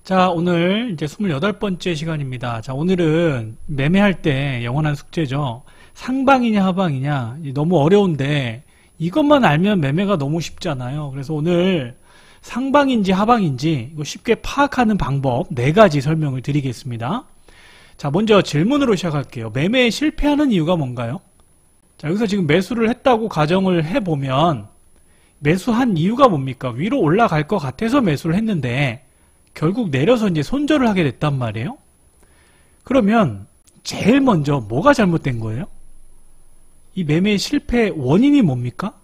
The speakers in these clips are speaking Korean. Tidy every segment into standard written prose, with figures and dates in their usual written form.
자, 오늘 이제 28번째 시간입니다. 자, 오늘은 매매할 때 영원한 숙제죠. 상방이냐 하방이냐 너무 어려운데 이것만 알면 매매가 너무 쉽잖아요. 그래서 오늘 상방인지 하방인지 이거 쉽게 파악하는 방법 4가지 설명을 드리겠습니다. 자, 먼저 질문으로 시작할게요. 매매에 실패하는 이유가 뭔가요? 자, 여기서 지금 매수를 했다고 가정을 해보면 매수한 이유가 뭡니까? 위로 올라갈 것 같아서 매수를 했는데 결국 내려서 이제 손절을 하게 됐단 말이에요. 그러면 제일 먼저 뭐가 잘못된 거예요? 이 매매의 실패 원인이 뭡니까?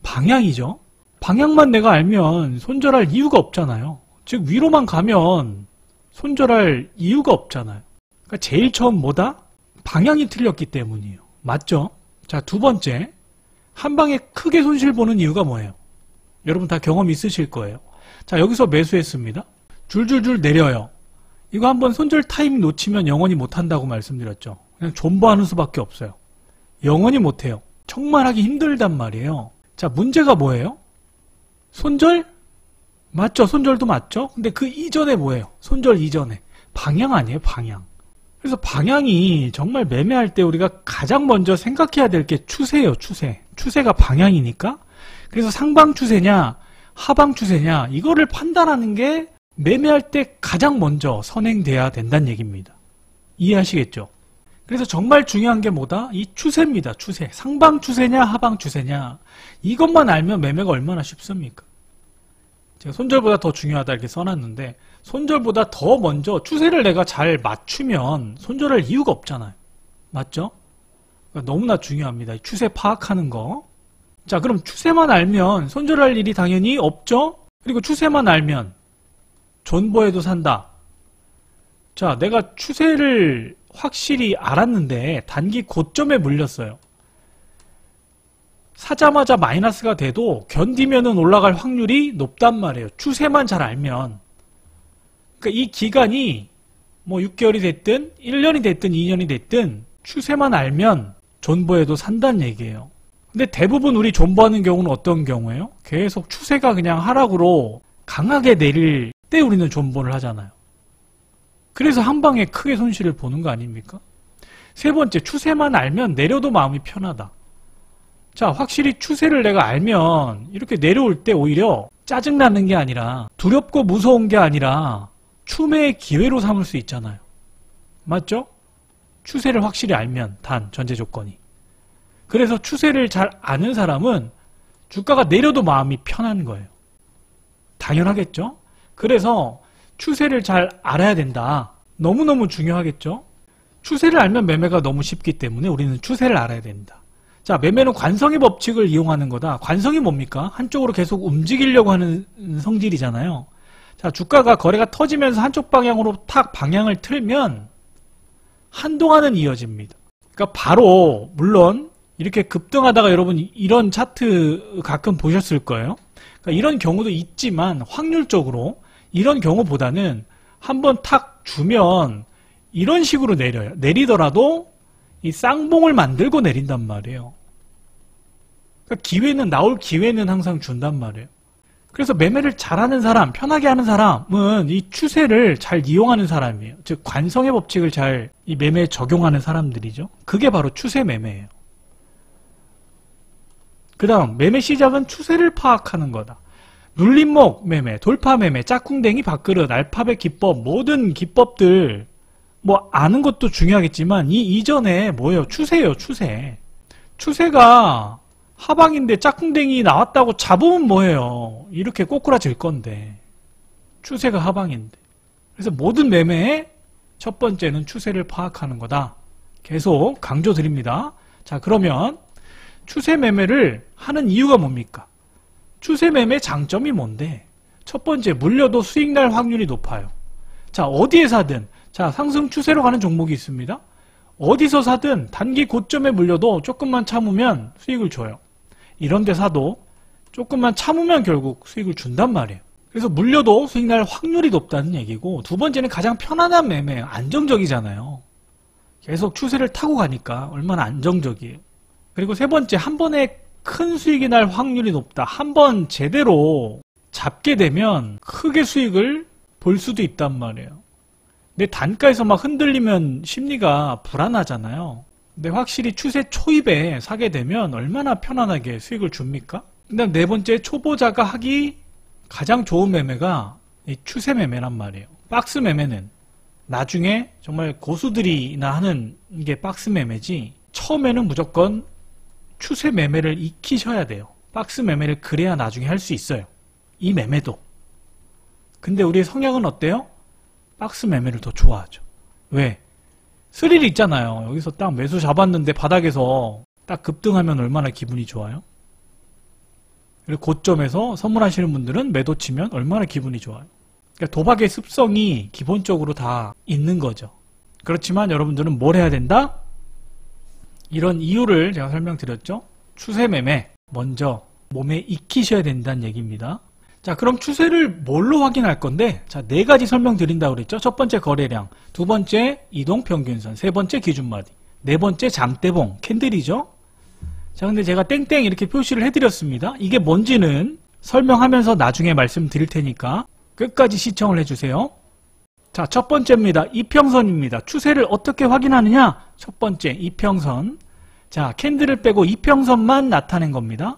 방향이죠. 방향만 내가 알면 손절할 이유가 없잖아요. 즉 위로만 가면 손절할 이유가 없잖아요. 그러니까 제일 처음 뭐다? 방향이 틀렸기 때문이에요. 맞죠? 자, 두 번째, 한 방에 크게 손실 보는 이유가 뭐예요? 여러분 다 경험 있으실 거예요. 자, 여기서 매수했습니다. 줄줄줄 내려요. 이거 한번 손절 타이밍 놓치면 영원히 못한다고 말씀드렸죠. 그냥 존버하는 수밖에 없어요. 영원히 못해요. 정말 하기 힘들단 말이에요. 자, 문제가 뭐예요? 손절? 맞죠? 손절도 맞죠? 근데 그 이전에 뭐예요? 손절 이전에 방향 아니에요? 방향. 그래서 방향이 정말 매매할 때 우리가 가장 먼저 생각해야 될 게 추세예요. 추세. 추세가 방향이니까. 그래서 상방 추세냐 하방 추세냐 이거를 판단하는 게 매매할 때 가장 먼저 선행돼야 된다는 얘기입니다. 이해하시겠죠? 그래서 정말 중요한 게 뭐다? 이 추세입니다. 추세. 상방 추세냐 하방 추세냐 이것만 알면 매매가 얼마나 쉽습니까? 제가 손절보다 더 중요하다 이렇게 써놨는데 손절보다 더 먼저 추세를 내가 잘 맞추면 손절할 이유가 없잖아요. 맞죠? 그러니까 너무나 중요합니다. 이 추세 파악하는 거. 자, 그럼 추세만 알면 손절할 일이 당연히 없죠? 그리고 추세만 알면 존버해도 산다. 자, 내가 추세를 확실히 알았는데 단기 고점에 물렸어요. 사자마자 마이너스가 돼도 견디면은 올라갈 확률이 높단 말이에요. 추세만 잘 알면. 그러니까 이 기간이 뭐 6개월이 됐든 1년이 됐든 2년이 됐든 추세만 알면 존버해도 산다는 얘기예요. 근데 대부분 우리 존버하는 경우는 어떤 경우예요? 계속 추세가 그냥 하락으로 강하게 내릴 때 우리는 존버를 하잖아요. 그래서 한 방에 크게 손실을 보는 거 아닙니까? 세 번째, 추세만 알면 내려도 마음이 편하다. 자, 확실히 추세를 내가 알면 이렇게 내려올 때 오히려 짜증나는 게 아니라 두렵고 무서운 게 아니라 추매의 기회로 삼을 수 있잖아요. 맞죠? 추세를 확실히 알면 단 전제 조건이. 그래서 추세를 잘 아는 사람은 주가가 내려도 마음이 편한 거예요. 당연하겠죠? 그래서 추세를 잘 알아야 된다. 너무너무 중요하겠죠? 추세를 알면 매매가 너무 쉽기 때문에 우리는 추세를 알아야 된다. 자, 매매는 관성의 법칙을 이용하는 거다. 관성이 뭡니까? 한쪽으로 계속 움직이려고 하는 성질이잖아요. 자, 주가가 거래가 터지면서 한쪽 방향으로 탁 방향을 틀면 한동안은 이어집니다. 그러니까 바로 물론 이렇게 급등하다가 여러분 이런 차트 가끔 보셨을 거예요. 그러니까 이런 경우도 있지만 확률적으로 이런 경우보다는 한번 탁 주면 이런 식으로 내려요. 내리더라도 이 쌍봉을 만들고 내린단 말이에요. 그러니까 기회는 나올 기회는 항상 준단 말이에요. 그래서 매매를 잘하는 사람, 편하게 하는 사람은 이 추세를 잘 이용하는 사람이에요. 즉 관성의 법칙을 잘 이 매매에 적용하는 사람들이죠. 그게 바로 추세 매매예요. 그 다음 매매 시작은 추세를 파악하는 거다. 눌림목 매매, 돌파 매매, 짝꿍댕이 밥그릇, 알파벳 기법, 모든 기법들 뭐 아는 것도 중요하겠지만 이 이전에 뭐예요? 추세예요. 추세. 추세가 하방인데 짝꿍댕이 나왔다고 잡으면 뭐예요? 이렇게 꼬꾸라질 건데 추세가 하방인데. 그래서 모든 매매의 첫 번째는 추세를 파악하는 거다. 계속 강조드립니다. 자, 그러면 추세 매매를 하는 이유가 뭡니까? 추세 매매 장점이 뭔데? 첫 번째, 물려도 수익 날 확률이 높아요. 자, 어디에 사든, 자, 상승 추세로 가는 종목이 있습니다. 어디서 사든 단기 고점에 물려도 조금만 참으면 수익을 줘요. 이런 데 사도 조금만 참으면 결국 수익을 준단 말이에요. 그래서 물려도 수익 날 확률이 높다는 얘기고, 두 번째는 가장 편안한 매매, 안정적이잖아요. 계속 추세를 타고 가니까 얼마나 안정적이에요. 그리고 세 번째, 한 번에 큰 수익이 날 확률이 높다. 한 번 제대로 잡게 되면 크게 수익을 볼 수도 있단 말이에요. 근데 단가에서 막 흔들리면 심리가 불안하잖아요. 근데 확실히 추세 초입에 사게 되면 얼마나 편안하게 수익을 줍니까? 그다음 네 번째, 초보자가 하기 가장 좋은 매매가 이 추세 매매란 말이에요. 박스 매매는 나중에 정말 고수들이나 하는 게 박스 매매지, 처음에는 무조건 추세 매매를 익히셔야 돼요. 박스 매매를 그래야 나중에 할 수 있어요. 이 매매도. 근데 우리의 성향은 어때요? 박스 매매를 더 좋아하죠. 왜? 스릴 있잖아요. 여기서 딱 매수 잡았는데 바닥에서 딱 급등하면 얼마나 기분이 좋아요? 그리고 고점에서 선물하시는 분들은 매도 치면 얼마나 기분이 좋아요? 그러니까 도박의 습성이 기본적으로 다 있는 거죠. 그렇지만 여러분들은 뭘 해야 된다? 이런 이유를 제가 설명드렸죠. 추세 매매 먼저 몸에 익히셔야 된다는 얘기입니다. 자, 그럼 추세를 뭘로 확인할 건데, 자, 네 가지 설명드린다고 그랬죠. 첫 번째 거래량, 두 번째 이동평균선, 세 번째 기준마디, 네 번째 장대봉, 캔들이죠. 자, 근데 제가 땡땡 이렇게 표시를 해드렸습니다. 이게 뭔지는 설명하면서 나중에 말씀드릴 테니까 끝까지 시청을 해주세요. 자, 첫 번째입니다. 이평선입니다. 추세를 어떻게 확인하느냐? 첫 번째, 이평선. 자, 캔들을 빼고 이평선만 나타낸 겁니다.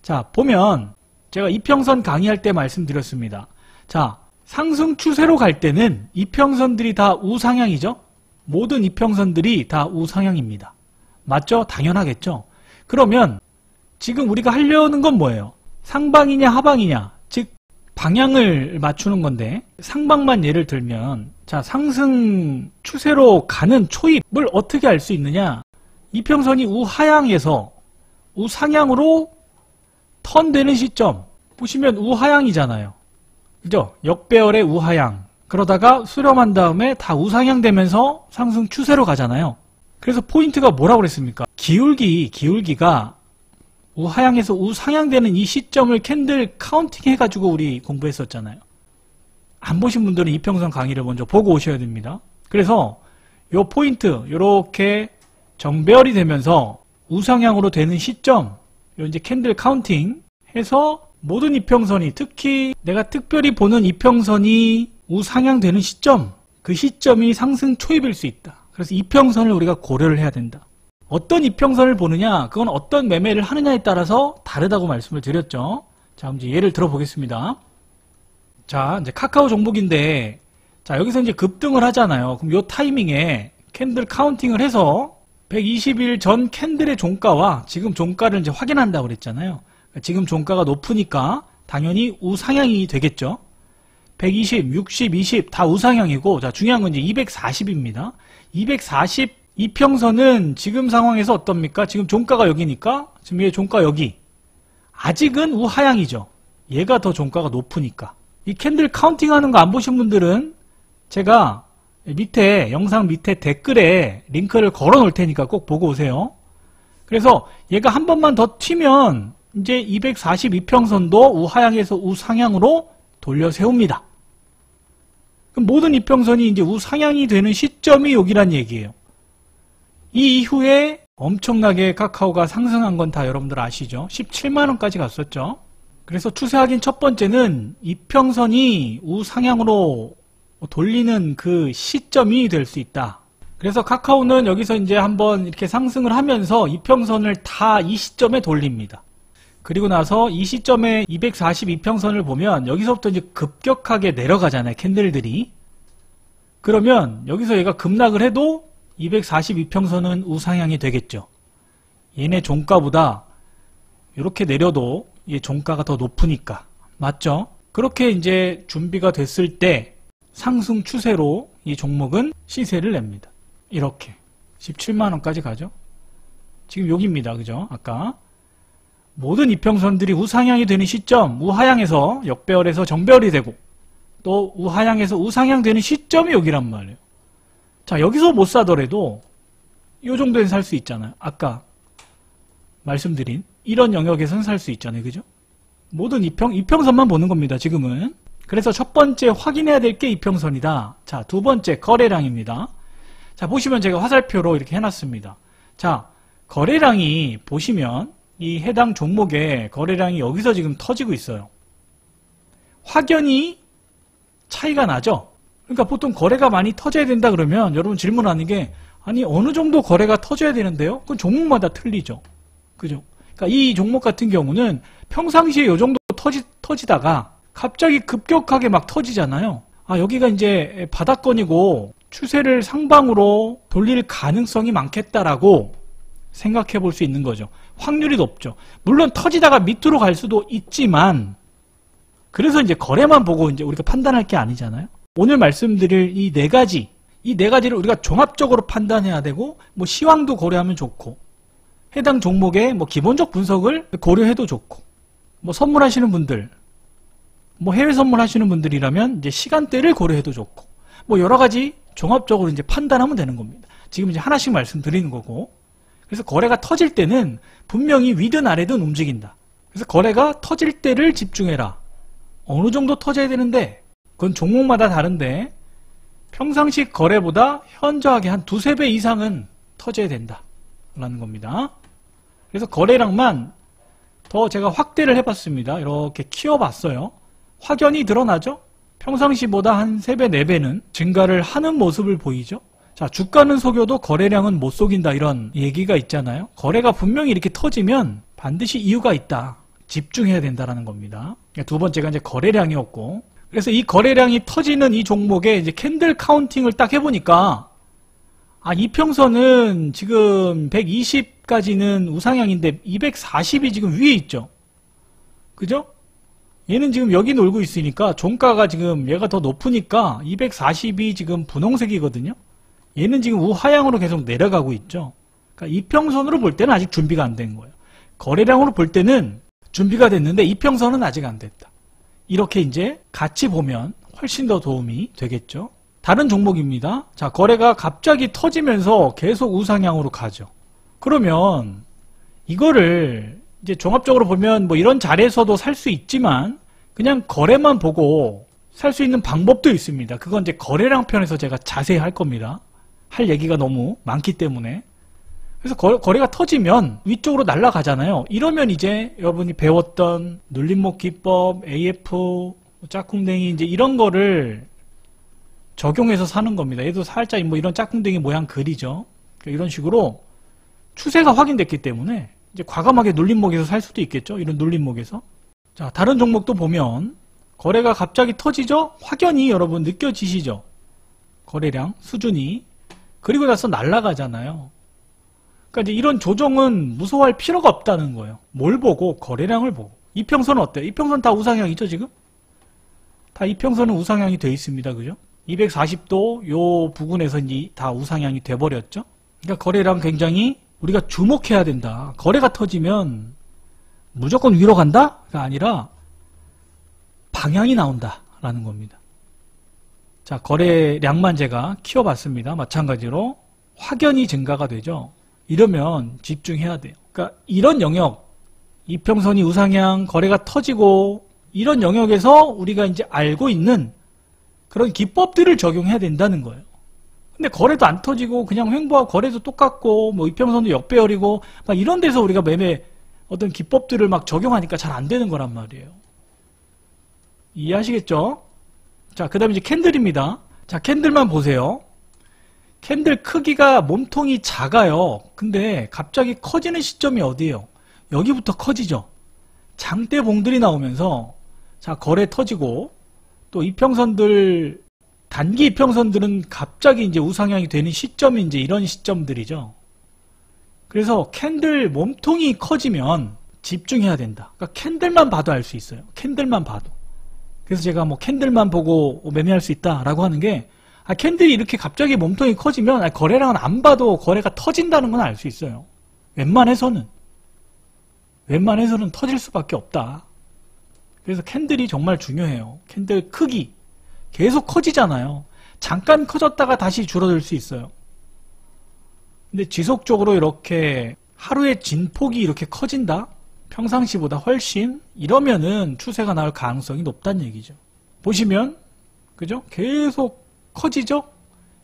자, 보면 제가 이평선 강의할 때 말씀드렸습니다. 자, 상승 추세로 갈 때는 이평선들이 다 우상향이죠? 모든 이평선들이 다 우상향입니다. 맞죠? 당연하겠죠? 그러면 지금 우리가 하려는 건 뭐예요? 상방이냐 하방이냐, 즉 방향을 맞추는 건데, 상방만 예를 들면, 자, 상승 추세로 가는 초입을 어떻게 알 수 있느냐? 이평선이 우하향에서 우상향으로 턴되는 시점 보시면 우하향이잖아요. 그죠? 역배열의 우하향. 그러다가 수렴한 다음에 다 우상향 되면서 상승 추세로 가잖아요. 그래서 포인트가 뭐라고 그랬습니까? 기울기가 우하향에서 우상향 되는 이 시점을 캔들 카운팅 해가지고 우리 공부했었잖아요. 안 보신 분들은 이평선 강의를 먼저 보고 오셔야 됩니다. 그래서 요 포인트, 요렇게 정배열이 되면서 우상향으로 되는 시점, 요 이제 캔들 카운팅 해서 모든 이평선이, 특히 내가 특별히 보는 이평선이 우상향되는 시점, 그 시점이 상승 초입일 수 있다. 그래서 이평선을 우리가 고려를 해야 된다. 어떤 이평선을 보느냐, 그건 어떤 매매를 하느냐에 따라서 다르다고 말씀을 드렸죠. 자, 이제 예를 들어보겠습니다. 자, 이제 카카오 종목인데, 자, 여기서 이제 급등을 하잖아요. 그럼 요 타이밍에 캔들 카운팅을 해서 120일 전 캔들의 종가와 지금 종가를 이제 확인한다고 그랬잖아요. 지금 종가가 높으니까 당연히 우상향이 되겠죠. 120, 60, 20 다 우상향이고, 자, 중요한 건 이제 240입니다. 240 이평선은 지금 상황에서 어떻습니까? 지금 종가가 여기니까, 지금 얘 종가 여기. 아직은 우하향이죠. 얘가 더 종가가 높으니까. 이 캔들 카운팅 하는 거 안 보신 분들은 제가 밑에, 영상 밑에 댓글에 링크를 걸어 놓을 테니까 꼭 보고 오세요. 그래서 얘가 한 번만 더 튀면 이제 242평선도 우하향에서 우상향으로 돌려 세웁니다. 그럼 모든 이평선이 이제 우상향이 되는 시점이 여기란 얘기예요. 이 이후에 엄청나게 카카오가 상승한 건 다 여러분들 아시죠? 17만원까지 갔었죠. 그래서 추세 확인 첫 번째는 이평선이 우상향으로 돌리는 그 시점이 될 수 있다. 그래서 카카오는 여기서 이제 한번 이렇게 상승을 하면서 이평선을 다 이 시점에 돌립니다. 그리고 나서 이 시점에 242평선을 보면 여기서부터 이제 급격하게 내려가잖아요. 캔들들이. 그러면 여기서 얘가 급락을 해도 242평선은 우상향이 되겠죠. 얘네 종가보다 이렇게 내려도 얘 종가가 더 높으니까. 맞죠? 그렇게 이제 준비가 됐을 때 상승 추세로 이 종목은 시세를 냅니다. 이렇게 17만원까지 가죠. 지금 여기입니다. 그죠? 아까 모든 이평선들이 우상향이 되는 시점, 우하향에서 역배열에서 정배열이 되고 또 우하향에서 우상향 되는 시점이 여기란 말이에요. 자, 여기서 못 사더라도 이 정도엔 살 수 있잖아요. 아까 말씀드린 이런 영역에서는 살 수 있잖아요. 그죠? 모든 이평선만 보는 겁니다. 지금은. 그래서 첫 번째 확인해야 될 게 이평선이다. 자, 두 번째 거래량입니다. 자, 보시면 제가 화살표로 이렇게 해놨습니다. 자, 거래량이 보시면 이 해당 종목의 거래량이 여기서 지금 터지고 있어요. 확연히 차이가 나죠? 그러니까 보통 거래가 많이 터져야 된다 그러면 여러분 질문하는 게 아니 어느 정도 거래가 터져야 되는데요? 그건 종목마다 틀리죠. 그죠? 그러니까 이 종목 같은 경우는 평상시에 요 정도 터지다가 갑자기 급격하게 막 터지잖아요. 아, 여기가 이제 바닥권이고 추세를 상방으로 돌릴 가능성이 많겠다라고 생각해 볼 수 있는 거죠. 확률이 높죠. 물론 터지다가 밑으로 갈 수도 있지만 그래서 이제 거래만 보고 이제 우리가 판단할 게 아니잖아요. 오늘 말씀드릴 이 네 가지를 우리가 종합적으로 판단해야 되고 뭐 시황도 고려하면 좋고 해당 종목의 뭐 기본적 분석을 고려해도 좋고 뭐 선물하시는 분들 뭐 해외 선물하시는 분들이라면 이제 시간대를 고려해도 좋고 뭐 여러 가지 종합적으로 이제 판단하면 되는 겁니다. 지금 이제 하나씩 말씀드리는 거고 그래서 거래가 터질 때는 분명히 위든 아래든 움직인다. 그래서 거래가 터질 때를 집중해라. 어느 정도 터져야 되는데 그건 종목마다 다른데 평상시 거래보다 현저하게 한 두세 배 이상은 터져야 된다 라는 겁니다. 그래서 거래량만 더 제가 확대를 해봤습니다. 이렇게 키워봤어요. 확연히 드러나죠? 평상시보다 한 3배, 4배는 증가를 하는 모습을 보이죠? 자, 주가는 속여도 거래량은 못 속인다 이런 얘기가 있잖아요. 거래가 분명히 이렇게 터지면 반드시 이유가 있다. 집중해야 된다는 겁니다. 두 번째가 이제 거래량이었고 그래서 이 거래량이 터지는 이 종목의 이제 캔들 카운팅을 딱 해보니까 아, 이평선은 지금 120까지는 우상향인데 240이 지금 위에 있죠. 그죠? 얘는 지금 여기 놀고 있으니까 종가가 지금 얘가 더 높으니까 240이 지금 분홍색이거든요. 얘는 지금 우하향으로 계속 내려가고 있죠. 그러니까 이평선으로 볼 때는 아직 준비가 안 된 거예요. 거래량으로 볼 때는 준비가 됐는데 이평선은 아직 안 됐다. 이렇게 이제 같이 보면 훨씬 더 도움이 되겠죠. 다른 종목입니다. 자, 거래가 갑자기 터지면서 계속 우상향으로 가죠. 그러면 이거를 이제 종합적으로 보면 뭐 이런 자리에서도 살 수 있지만 그냥 거래만 보고 살 수 있는 방법도 있습니다. 그건 이제 거래량 편에서 제가 자세히 할 겁니다. 할 얘기가 너무 많기 때문에. 그래서 거래가 터지면 위쪽으로 날아가잖아요. 이러면 이제 여러분이 배웠던 눌림목 기법, AF, 짝꿍댕이 이제 이런 거를 적용해서 사는 겁니다. 얘도 살짝 뭐 이런 짝꿍댕이 모양 그리죠. 이런 식으로 추세가 확인됐기 때문에 이제 과감하게 눌림목에서 살 수도 있겠죠. 이런 눌림목에서. 자, 다른 종목도 보면 거래가 갑자기 터지죠. 확연히 여러분 느껴지시죠. 거래량 수준이. 그리고 나서 날아가잖아요. 그러니까 이제 이런 조정은 무서워할 필요가 없다는 거예요. 뭘 보고? 거래량을 보고. 이평선은 어때요? 이평선 다 우상향이죠, 지금? 다 이평선은 우상향이 돼 있습니다. 그죠? 240도 요 부근에서 이제 다 우상향이 돼 버렸죠. 그러니까 거래량 굉장히 우리가 주목해야 된다. 거래가 터지면 무조건 위로 간다가 아니라 방향이 나온다라는 겁니다. 자, 거래량만 제가 키워봤습니다. 마찬가지로 확연히 증가가 되죠. 이러면 집중해야 돼요. 그러니까 이런 영역, 이평선이 우상향, 거래가 터지고 이런 영역에서 우리가 이제 알고 있는 그런 기법들을 적용해야 된다는 거예요. 근데 거래도 안 터지고 그냥 횡보하고 거래도 똑같고 뭐 이평선도 역배열이고 막 이런 데서 우리가 매매 어떤 기법들을 막 적용하니까 잘 안 되는 거란 말이에요. 이해하시겠죠? 자, 그 다음에 이제 캔들입니다. 자, 캔들만 보세요. 캔들 크기가 몸통이 작아요. 근데 갑자기 커지는 시점이 어디예요? 여기부터 커지죠. 장대 봉들이 나오면서 자, 거래 터지고 또 이평선들 단기 이평선들은 갑자기 이제 우상향이 되는 시점이 이제 이런 시점들이죠. 그래서 캔들 몸통이 커지면 집중해야 된다. 그러니까 캔들만 봐도 알 수 있어요. 캔들만 봐도. 그래서 제가 뭐 캔들만 보고 매매할 수 있다라고 하는 게 캔들이 이렇게 갑자기 몸통이 커지면 거래량은 안 봐도 거래가 터진다는 건 알 수 있어요. 웬만해서는 터질 수밖에 없다. 그래서 캔들이 정말 중요해요. 캔들 크기 계속 커지잖아요. 잠깐 커졌다가 다시 줄어들 수 있어요. 근데 지속적으로 이렇게 하루에 진폭이 이렇게 커진다? 평상시보다 훨씬 이러면은 추세가 나올 가능성이 높다는 얘기죠. 보시면 그죠? 계속 커지죠?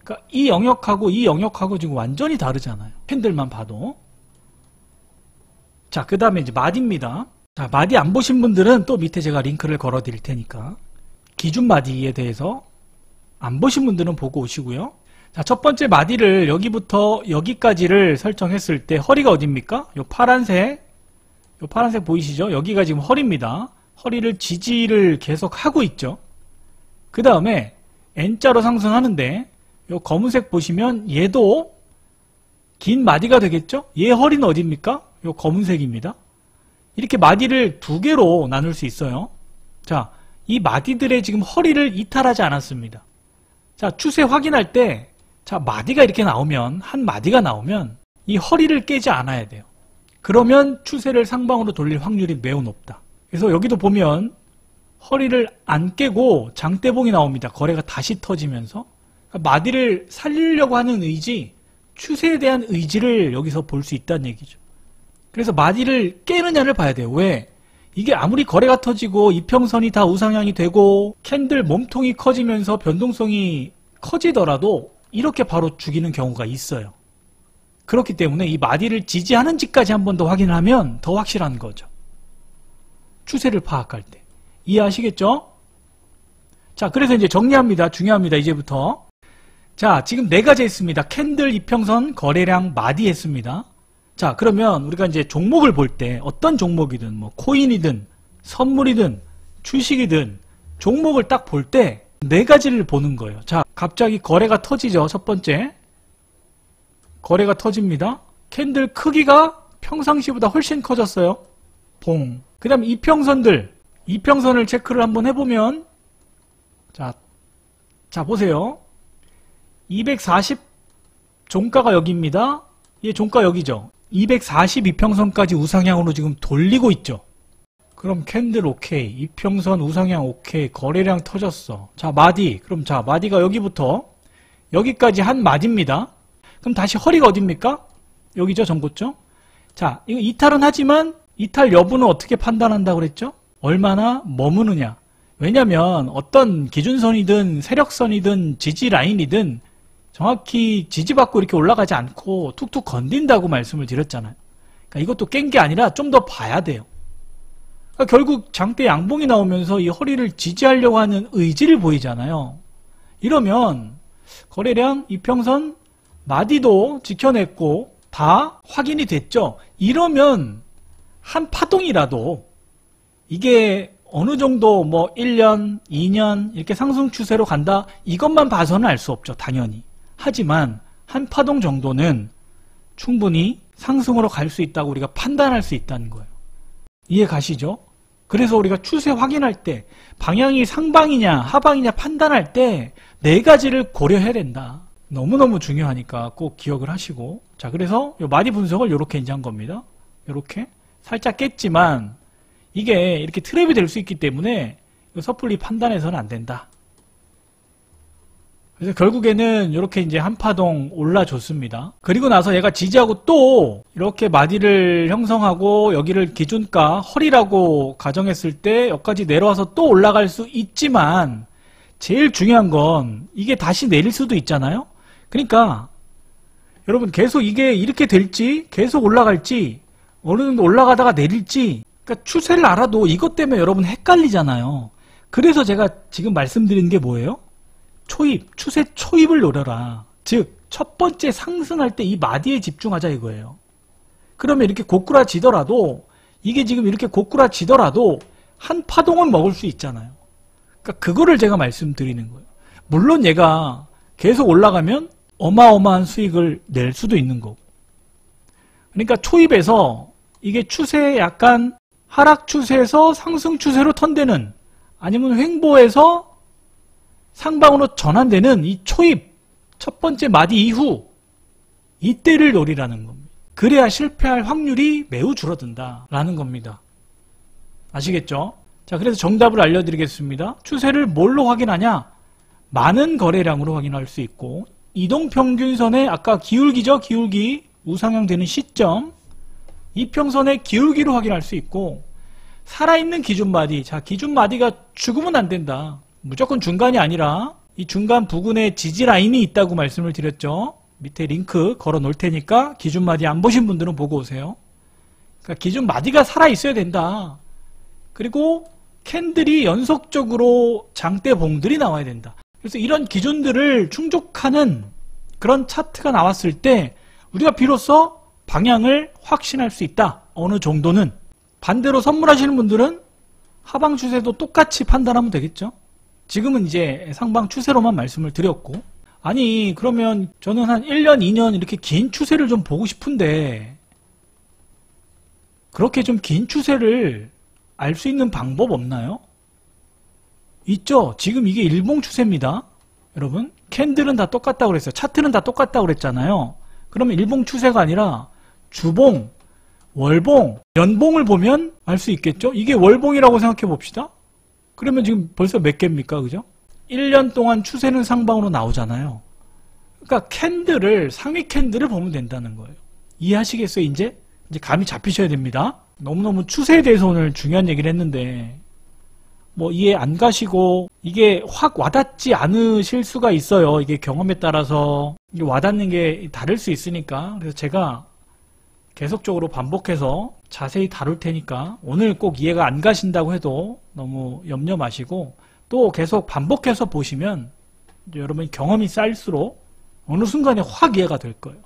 그러니까 이 영역하고 이 영역하고 지금 완전히 다르잖아요. 캔들만 봐도. 자, 그 다음에 이제 마디입니다. 자, 마디 안 보신 분들은 또 밑에 제가 링크를 걸어 드릴 테니까 기준 마디에 대해서 안 보신 분들은 보고 오시고요. 자, 첫 번째 마디를 여기부터 여기까지를 설정했을 때 허리가 어딥니까? 요 파란색 보이시죠? 여기가 지금 허리입니다. 허리를 지지를 계속 하고 있죠. 그 다음에 N자로 상승하는데 요 검은색 보시면 얘도 긴 마디가 되겠죠? 얘 허리는 어딥니까? 요 검은색입니다. 이렇게 마디를 두 개로 나눌 수 있어요. 자, 이 마디들의 지금 허리를 이탈하지 않았습니다. 자, 추세 확인할 때, 자, 마디가 이렇게 나오면, 한 마디가 나오면 이 허리를 깨지 않아야 돼요. 그러면 추세를 상방으로 돌릴 확률이 매우 높다. 그래서 여기도 보면 허리를 안 깨고 장대봉이 나옵니다. 거래가 다시 터지면서. 그러니까 마디를 살리려고 하는 의지, 추세에 대한 의지를 여기서 볼 수 있다는 얘기죠. 그래서 마디를 깨느냐를 봐야 돼요. 왜? 이게 아무리 거래가 터지고 이평선이 다 우상향이 되고 캔들 몸통이 커지면서 변동성이 커지더라도 이렇게 바로 죽이는 경우가 있어요. 그렇기 때문에 이 마디를 지지하는지까지 한 번 더 확인하면 더 확실한 거죠. 추세를 파악할 때. 이해하시겠죠? 자, 그래서 이제 정리합니다. 중요합니다. 이제부터. 자, 지금 네 가지 했습니다. 캔들, 이평선, 거래량, 마디 했습니다. 자, 그러면 우리가 이제 종목을 볼 때 어떤 종목이든 뭐 코인이든 선물이든 주식이든 종목을 딱 볼 때 네 가지를 보는 거예요. 자, 갑자기 거래가 터지죠. 첫 번째. 거래가 터집니다. 캔들 크기가 평상시보다 훨씬 커졌어요. 봉. 그 다음 이평선들. 이평선을 체크를 한번 해보면 자 보세요. 240 종가가 여기입니다. 얘 종가 여기죠. 242평선까지 우상향으로 지금 돌리고 있죠. 그럼 캔들 오케이, 이평선 우상향 오케이, 거래량 터졌어. 자, 마디. 그럼 자, 마디가 여기부터 여기까지 한 마디입니다. 그럼 다시 허리가 어딥니까? 여기죠, 전고점. 자, 이거 이탈은 하지만 이탈 여부는 어떻게 판단한다고 그랬죠? 얼마나 머무느냐. 왜냐면 어떤 기준선이든 세력선이든 지지 라인이든 정확히 지지받고 이렇게 올라가지 않고 툭툭 건든다고 말씀을 드렸잖아요. 그러니까 이것도 깬 게 아니라 좀 더 봐야 돼요. 그러니까 결국 장대 양봉이 나오면서 이 허리를 지지하려고 하는 의지를 보이잖아요. 이러면 거래량, 이평선, 마디도 지켜냈고 다 확인이 됐죠. 이러면 한 파동이라도 이게 어느 정도 뭐 1년, 2년 이렇게 상승 추세로 간다 이것만 봐서는 알 수 없죠. 당연히. 하지만 한 파동 정도는 충분히 상승으로 갈 수 있다고 우리가 판단할 수 있다는 거예요. 이해 가시죠? 그래서 우리가 추세 확인할 때 방향이 상방이냐 하방이냐 판단할 때 네 가지를 고려해야 된다. 너무너무 중요하니까 꼭 기억을 하시고. 자, 그래서 요 마디 분석을 이렇게 이제 한 겁니다. 이렇게 살짝 깼지만 이게 이렇게 트랩이 될 수 있기 때문에 섣불리 판단해서는 안 된다. 그래서 결국에는 이렇게 이제 한 파동 올라줬습니다. 그리고 나서 얘가 지지하고 또 이렇게 마디를 형성하고 여기를 기준가 허리라고 가정했을 때 여기까지 내려와서 또 올라갈 수 있지만 제일 중요한 건 이게 다시 내릴 수도 있잖아요. 그러니까 여러분 계속 이게 이렇게 될지 계속 올라갈지 어느 정도 올라가다가 내릴지 그러니까 추세를 알아도 이것 때문에 여러분 헷갈리잖아요. 그래서 제가 지금 말씀드리는 게 뭐예요? 초입, 추세 초입을 노려라. 즉, 첫 번째 상승할 때 이 마디에 집중하자 이거예요. 그러면 이렇게 고꾸라지더라도 이게 지금 이렇게 고꾸라지더라도 한 파동은 먹을 수 있잖아요. 그러니까 그거를 제가 말씀드리는 거예요. 물론 얘가 계속 올라가면 어마어마한 수익을 낼 수도 있는 거고. 그러니까 초입에서 이게 추세에 약간 하락 추세에서 상승 추세로 턴되는 아니면 횡보해서 상방으로 전환되는 이 초입 첫 번째 마디 이후 이때를 노리라는 겁니다. 그래야 실패할 확률이 매우 줄어든다라는 겁니다. 아시겠죠? 자, 그래서 정답을 알려드리겠습니다. 추세를 뭘로 확인하냐? 많은 거래량으로 확인할 수 있고 이동평균선의 아까 기울기죠? 기울기 우상향 되는 시점 이평선의 기울기로 확인할 수 있고 살아있는 기준마디 자 기준마디가 죽으면 안 된다. 무조건 중간이 아니라 이 중간 부근에 지지라인이 있다고 말씀을 드렸죠. 밑에 링크 걸어 놓을 테니까 기준마디 안 보신 분들은 보고 오세요. 그러니까 기준마디가 살아있어야 된다. 그리고 캔들이 연속적으로 장대봉들이 나와야 된다. 그래서 이런 기준들을 충족하는 그런 차트가 나왔을 때 우리가 비로소 방향을 확신할 수 있다. 어느 정도는. 반대로 선물하시는 분들은 하방 추세도 똑같이 판단하면 되겠죠. 지금은 이제 상방 추세로만 말씀을 드렸고, 아니 그러면 저는 한 1년, 2년 이렇게 긴 추세를 좀 보고 싶은데 그렇게 좀 긴 추세를 알 수 있는 방법 없나요? 있죠. 지금 이게 일봉 추세입니다. 여러분, 캔들은 다 똑같다고 그랬어요. 차트는 다 똑같다고 그랬잖아요. 그러면 일봉 추세가 아니라 주봉, 월봉, 연봉을 보면 알 수 있겠죠? 이게 월봉이라고 생각해 봅시다. 그러면 지금 벌써 몇 개입니까? 그죠? 1년 동안 추세는 상방으로 나오잖아요. 그러니까 캔들을, 상위 캔들을 보면 된다는 거예요. 이해하시겠어요? 이제 감이 잡히셔야 됩니다. 너무너무 추세에 대해서 오늘 중요한 얘기를 했는데 뭐 이해 안 가시고 이게 확 와닿지 않으실 수가 있어요. 이게 경험에 따라서 이게 와닿는 게 다를 수 있으니까. 그래서 제가 계속적으로 반복해서 자세히 다룰 테니까 오늘 꼭 이해가 안 가신다고 해도 너무 염려 마시고 또 계속 반복해서 보시면 여러분 경험이 쌓일수록 어느 순간에 확 이해가 될 거예요.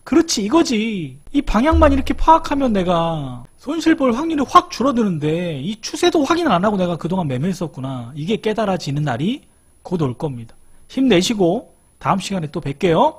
그렇지, 이거지. 이 방향만 이렇게 파악하면 내가 손실 볼 확률이 확 줄어드는데 이 추세도 확인을 안 하고 내가 그동안 매매했었구나. 이게 깨달아지는 날이 곧 올 겁니다. 힘내시고 다음 시간에 또 뵐게요.